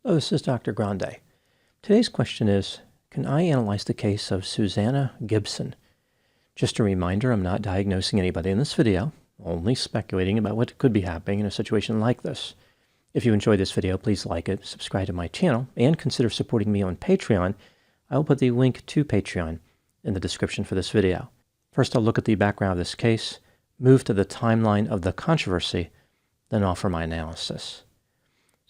Hello, this is Dr. Grande. Today's question is, can I analyze the case of Susanna Gibson? Just a reminder, I'm not diagnosing anybody in this video, only speculating about what could be happening in a situation like this. If you enjoyed this video, please like it, subscribe to my channel, and consider supporting me on Patreon. I'll put the link to Patreon in the description for this video. First, I'll look at the background of this case, move to the timeline of the controversy, then offer my analysis.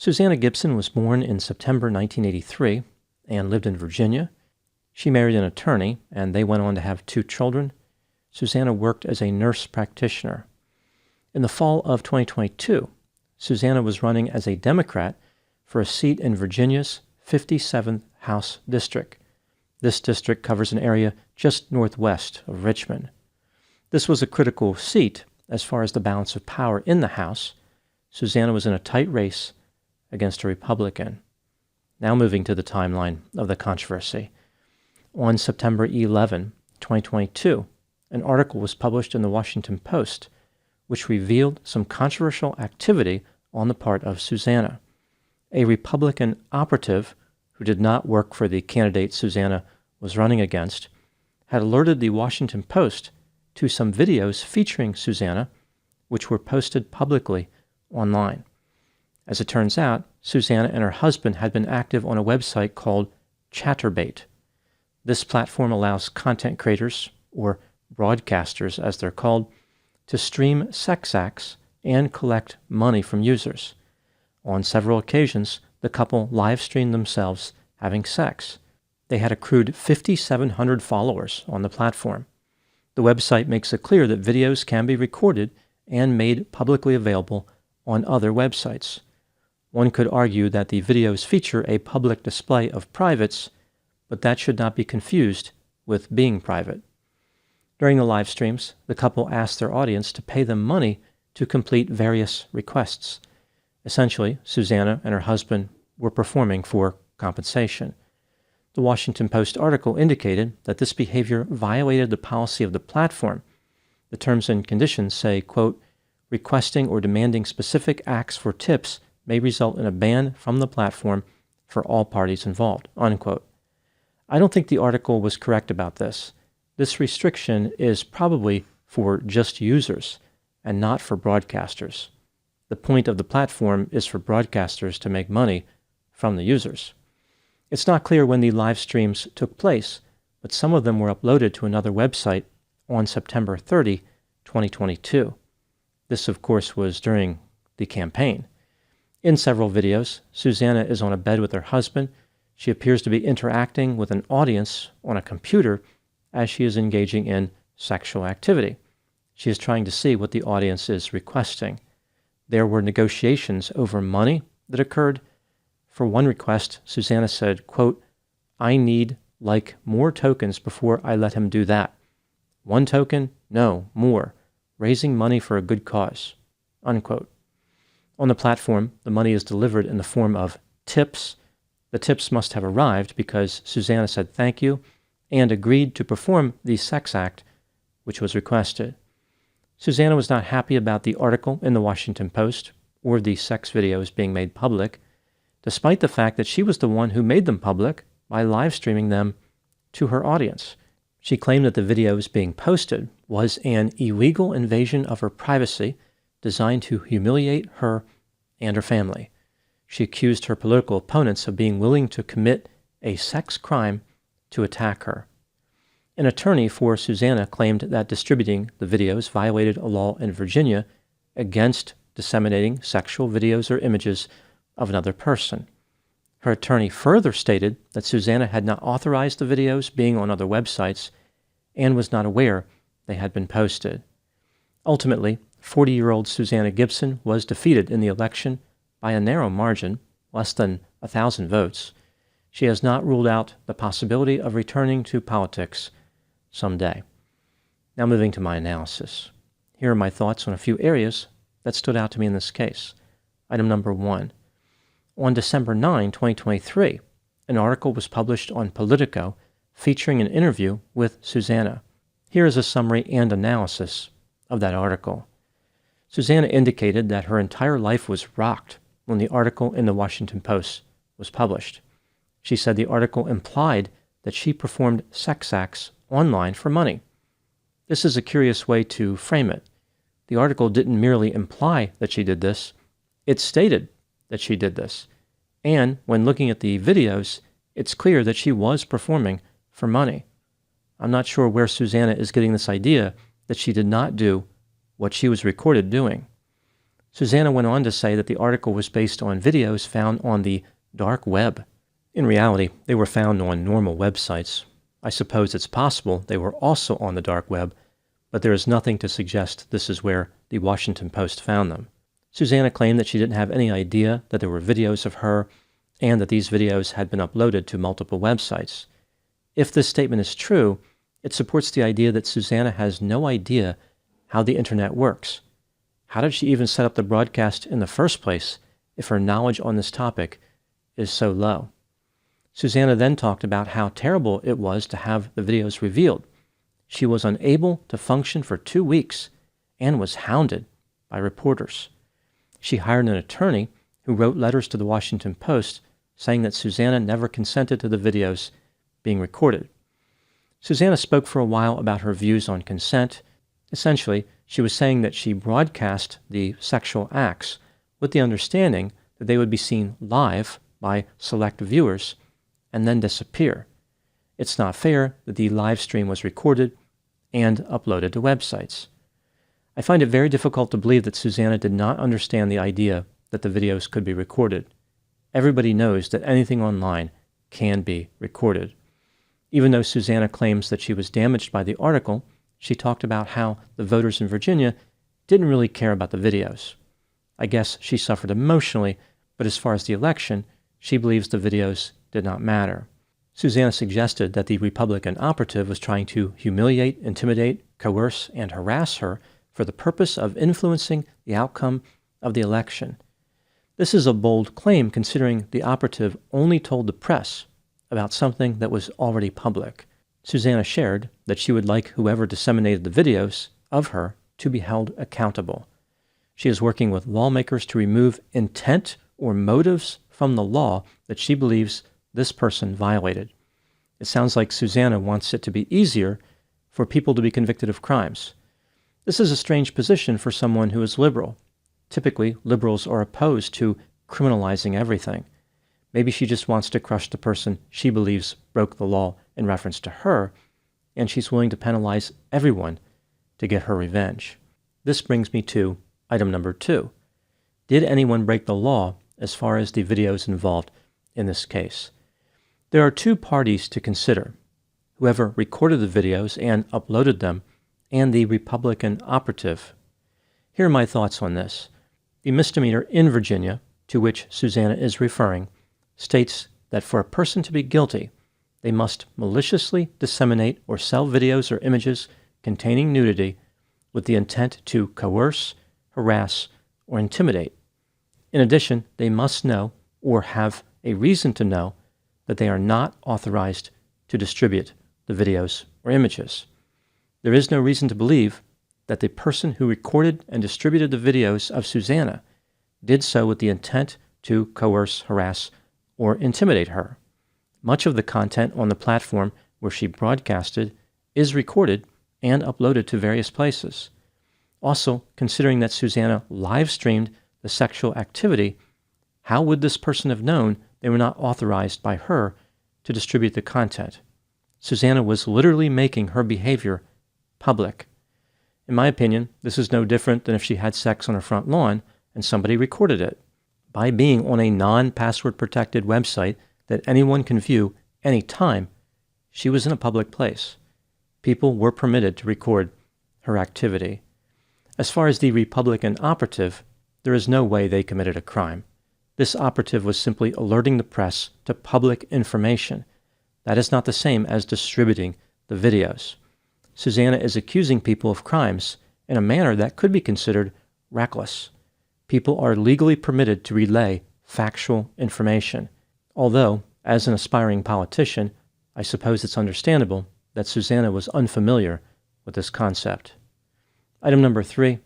Susanna Gibson was born in September 1983 and lived in Virginia. She married an attorney, and they went on to have 2 children. Susanna worked as a nurse practitioner. In the fall of 2022, Susanna was running as a Democrat for a seat in Virginia's 57th House District. This district covers an area just northwest of Richmond. This was a critical seat as far as the balance of power in the House. Susanna was in a tight race against a Republican. Now moving to the timeline of the controversy. On September 11, 2022, an article was published in the Washington Post which revealed some controversial activity on the part of Susanna. A Republican operative who did not work for the candidate Susanna was running against had alerted the Washington Post to some videos featuring Susanna, which were posted publicly online. As it turns out, Susanna and her husband had been active on a website called Chaturbate. This platform allows content creators, or broadcasters as they're called, to stream sex acts and collect money from users. On several occasions, the couple live-streamed themselves having sex. They had accrued 5,700 followers on the platform. The website makes it clear that videos can be recorded and made publicly available on other websites. One could argue that the videos feature a public display of privates, but that should not be confused with being private. During the live streams, the couple asked their audience to pay them money to complete various requests. Essentially, Susanna and her husband were performing for compensation. The Washington Post article indicated that this behavior violated the policy of the platform. The terms and conditions say, quote, requesting or demanding specific acts for tips may result in a ban from the platform for all parties involved, unquote. I don't think the article was correct about this. This restriction is probably for just users and not for broadcasters. The point of the platform is for broadcasters to make money from the users. It's not clear when the live streams took place, but some of them were uploaded to another website on September 30, 2022. This, of course, was during the campaign. In several videos, Susanna is on a bed with her husband. She appears to be interacting with an audience on a computer as she is engaging in sexual activity. She is trying to see what the audience is requesting. There were negotiations over money that occurred. For one request, Susanna said, quote, I need like more tokens before I let him do that. 1 token? No, more. Raising money for a good cause, unquote. On the platform, the money is delivered in the form of tips. The tips must have arrived because Susanna said thank you and agreed to perform the sex act which was requested. Susanna was not happy about the article in the Washington Post or the sex videos being made public, despite the fact that she was the one who made them public by live streaming them to her audience. She claimed that the videos being posted was an illegal invasion of her privacy designed to humiliate her and her family. She accused her political opponents of being willing to commit a sex crime to attack her. An attorney for Susanna claimed that distributing the videos violated a law in Virginia against disseminating sexual videos or images of another person. Her attorney further stated that Susanna had not authorized the videos being on other websites and was not aware they had been posted. Ultimately, 40-year-old Susanna Gibson was defeated in the election by a narrow margin, less than 1,000 votes. She has not ruled out the possibility of returning to politics someday. Now moving to my analysis. Here are my thoughts on a few areas that stood out to me in this case. Item number 1. On December 9, 2023, an article was published on Politico featuring an interview with Susanna. Here is a summary and analysis of that article. Susanna indicated that her entire life was rocked when the article in the Washington Post was published. She said the article implied that she performed sex acts online for money. This is a curious way to frame it. The article didn't merely imply that she did this, it stated that she did this. And when looking at the videos, it's clear that she was performing for money. I'm not sure where Susanna is getting this idea that she did not do what she was recorded doing. Susanna went on to say that the article was based on videos found on the dark web. In reality, they were found on normal websites. I suppose it's possible they were also on the dark web, but there is nothing to suggest this is where the Washington Post found them. Susanna claimed that she didn't have any idea that there were videos of her and that these videos had been uploaded to multiple websites. If this statement is true, it supports the idea that Susanna has no idea how the internet works. How did she even set up the broadcast in the first place if her knowledge on this topic is so low? Susanna then talked about how terrible it was to have the videos revealed. She was unable to function for 2 weeks and was hounded by reporters. She hired an attorney who wrote letters to the Washington Post saying that Susanna never consented to the videos being recorded. Susanna spoke for a while about her views on consent. Essentially, she was saying that she broadcast the sexual acts with the understanding that they would be seen live by select viewers and then disappear. It's not fair that the live stream was recorded and uploaded to websites. I find it very difficult to believe that Susanna did not understand the idea that the videos could be recorded. Everybody knows that anything online can be recorded. Even though Susanna claims that she was damaged by the article, she talked about how the voters in Virginia didn't really care about the videos. I guess she suffered emotionally, but as far as the election, she believes the videos did not matter. Susanna suggested that the Republican operative was trying to humiliate, intimidate, coerce, and harass her for the purpose of influencing the outcome of the election. This is a bold claim considering the operative only told the press about something that was already public. Susanna shared that she would like whoever disseminated the videos of her to be held accountable. She is working with lawmakers to remove intent or motives from the law that she believes this person violated. It sounds like Susanna wants it to be easier for people to be convicted of crimes. This is a strange position for someone who is liberal. Typically, liberals are opposed to criminalizing everything. Maybe she just wants to crush the person she believes broke the law in reference to her, and she's willing to penalize everyone to get her revenge. This brings me to item number 2. Did anyone break the law as far as the videos involved in this case? There are 2 parties to consider: whoever recorded the videos and uploaded them, and the Republican operative. Here are my thoughts on this. The misdemeanor in Virginia, to which Susanna is referring, states that for a person to be guilty, they must maliciously disseminate or sell videos or images containing nudity with the intent to coerce, harass, or intimidate. In addition, they must know or have a reason to know that they are not authorized to distribute the videos or images. There is no reason to believe that the person who recorded and distributed the videos of Susanna did so with the intent to coerce, harass, or intimidate her. Much of the content on the platform where she broadcasted is recorded and uploaded to various places. Also, considering that Susanna live-streamed the sexual activity, how would this person have known they were not authorized by her to distribute the content? Susanna was literally making her behavior public. In my opinion, this is no different than if she had sex on her front lawn and somebody recorded it. By being on a non-password protected website that anyone can view any time, she was in a public place. People were permitted to record her activity. As far as the Republican operative, there is no way they committed a crime. This operative was simply alerting the press to public information. That is not the same as distributing the videos. Susanna is accusing people of crimes in a manner that could be considered reckless. People are legally permitted to relay factual information. Although, as an aspiring politician, I suppose it's understandable that Susanna was unfamiliar with this concept. Item number 3.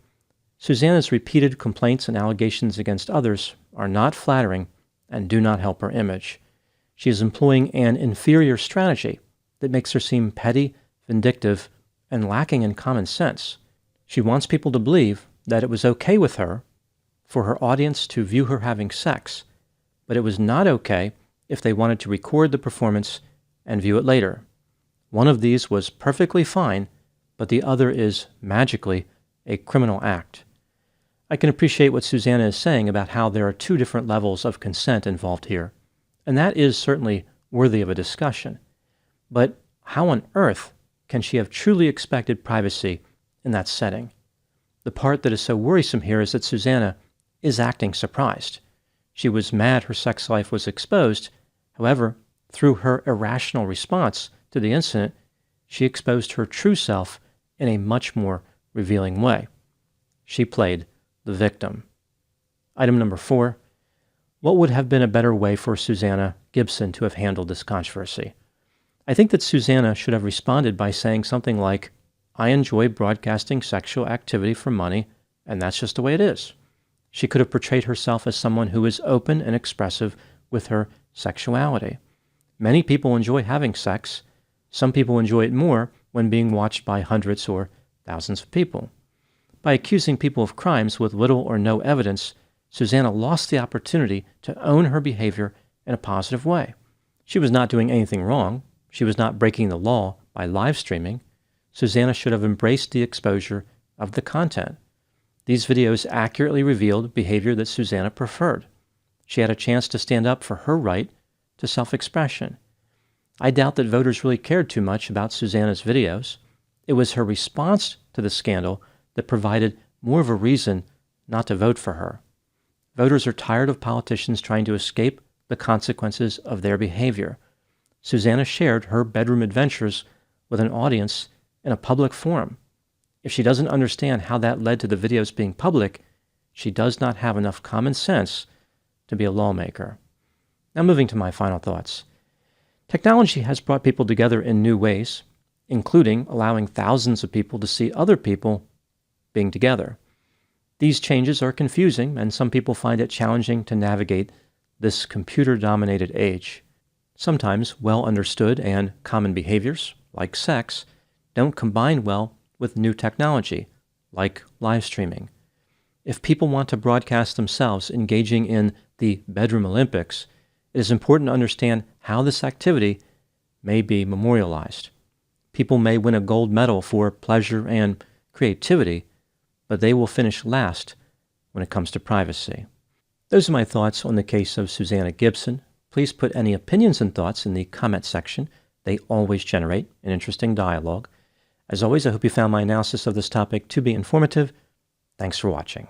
Susanna's repeated complaints and allegations against others are not flattering and do not help her image. She is employing an inferior strategy that makes her seem petty, vindictive, and lacking in common sense. She wants people to believe that it was okay with her for her audience to view her having sex, but it was not okay if they wanted to record the performance and view it later. One of these was perfectly fine, but the other is, magically, a criminal act. I can appreciate what Susanna is saying about how there are two different levels of consent involved here, and that is certainly worthy of a discussion. But how on earth can she have truly expected privacy in that setting? The part that is so worrisome here is that Susanna is acting surprised. She was mad her sex life was exposed. However, through her irrational response to the incident, she exposed her true self in a much more revealing way. She played the victim. Item number 4. What would have been a better way for Susanna Gibson to have handled this controversy? I think that Susanna should have responded by saying something like, "I enjoy broadcasting sexual activity for money, and that's just the way it is." She could have portrayed herself as someone who is open and expressive with her sexuality. Many people enjoy having sex. Some people enjoy it more when being watched by hundreds or thousands of people. By accusing people of crimes with little or no evidence, Susanna lost the opportunity to own her behavior in a positive way. She was not doing anything wrong. She was not breaking the law by live streaming. Susanna should have embraced the exposure of the content. These videos accurately revealed behavior that Susanna preferred. She had a chance to stand up for her right to self-expression. I doubt that voters really cared too much about Susanna's videos. It was her response to the scandal that provided more of a reason not to vote for her. Voters are tired of politicians trying to escape the consequences of their behavior. Susanna shared her bedroom adventures with an audience in a public forum. If she doesn't understand how that led to the videos being public, she does not have enough common sense to be a lawmaker. Now moving to my final thoughts. Technology has brought people together in new ways, including allowing thousands of people to see other people being together. These changes are confusing, and some people find it challenging to navigate this computer-dominated age. Sometimes well-understood and common behaviors, like sex, don't combine well with new technology, like live streaming. If people want to broadcast themselves engaging in the bedroom Olympics, it is important to understand how this activity may be memorialized. People may win a gold medal for pleasure and creativity, but they will finish last when it comes to privacy. Those are my thoughts on the case of Susanna Gibson. Please put any opinions and thoughts in the comment section. They always generate an interesting dialogue. As always, I hope you found my analysis of this topic to be informative. Thanks for watching.